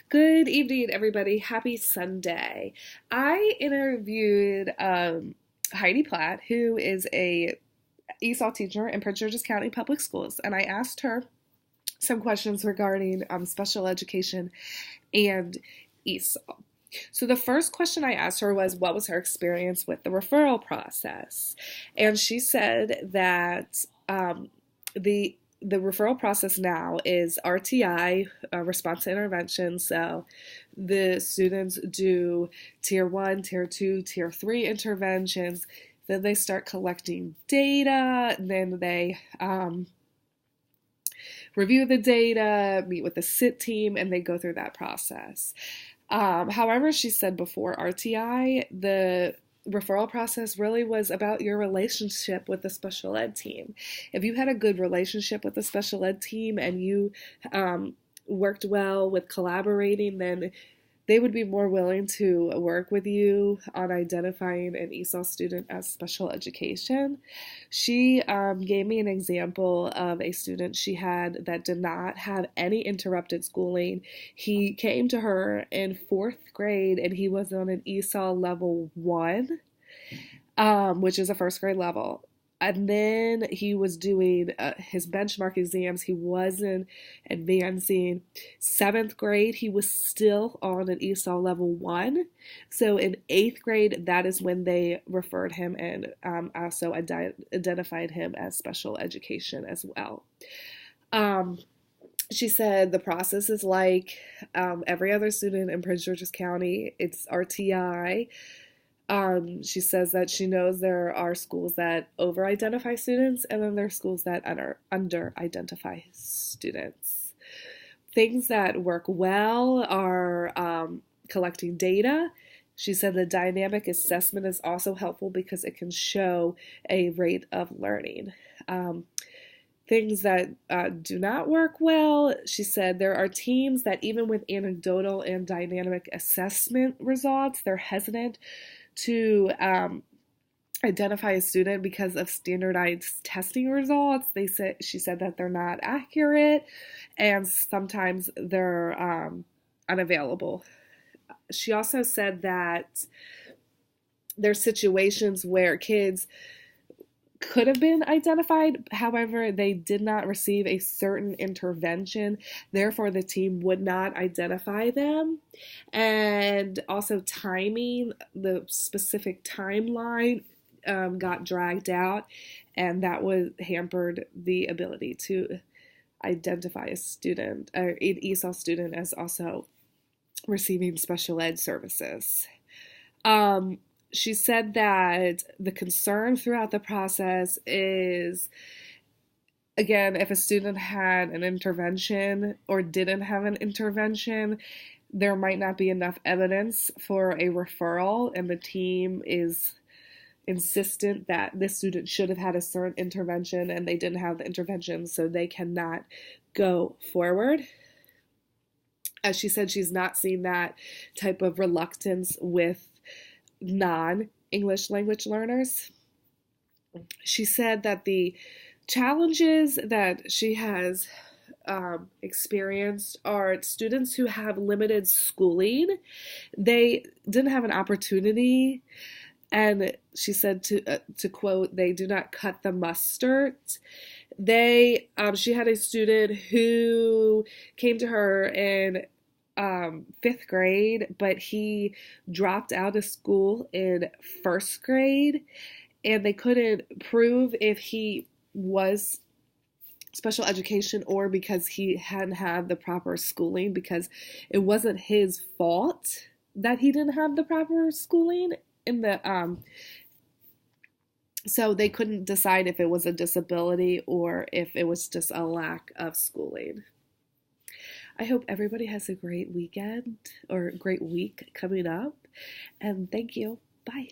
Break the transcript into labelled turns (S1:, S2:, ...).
S1: Good evening, everybody. Happy Sunday. I interviewed Heidi Platt, who is a ESOL teacher in Prince George's County Public Schools, and I asked her some questions regarding special education and ESOL. So the first question I asked her was, what was her experience with the referral process? And she said that the referral process now is RTI, response to intervention. So the students do tier 1, tier 2, tier 3 interventions. Then they start collecting data. And then they review the data, meet with the SIT team, and they go through that process. However, she said before RTI, the referral process really was about your relationship with the special ed team. If you had a good relationship with the special ed team and you worked well with collaborating, then they would be more willing to work with you on identifying an ESOL student as special education. She gave me an example of a student she had that did not have any interrupted schooling. He came to her in 4th grade and he was on an ESOL level 1, which is a 1st grade level. And then he was doing his benchmark exams. He wasn't advancing. 7th grade, he was still on an ESOL level 1. So in 8th grade, that is when they referred him and also identified him as special education as well. She said the process is like every other student in Prince George's County. It's RTI. She says that she knows there are schools that over-identify students, and then there are schools that under-identify students. Things that work well are collecting data. She said the dynamic assessment is also helpful because it can show a rate of learning. Things that do not work well, she said there are teams that even with anecdotal and dynamic assessment results, they're hesitant to identify a student because of standardized testing results. She said that they're not accurate and sometimes they're unavailable. She also said that there's situations where kids could have been identified, however, they did not receive a certain intervention, therefore the team would not identify them. And also timing, the specific timeline got dragged out, and that was hampered the ability to identify a student, or an ESOL student, as also receiving special ed services. She said that the concern throughout the process is, again, if a student had an intervention or didn't have an intervention, there might not be enough evidence for a referral, and the team is insistent that this student should have had a certain intervention and they didn't have the intervention, so they cannot go forward. As she said, she's not seen that type of reluctance with non-English language learners. She said that the challenges that she has experienced are students who have limited schooling. They didn't have an opportunity, and she said, to quote, they do not cut the mustard. She had a student who came to her in 5th grade, but he dropped out of school in 1st grade, and they couldn't prove if he was special education or because he hadn't had the proper schooling, because it wasn't his fault that he didn't have the proper schooling so they couldn't decide if it was a disability or if it was just a lack of schooling. I hope everybody has a great weekend or great week coming up, and thank you. Bye.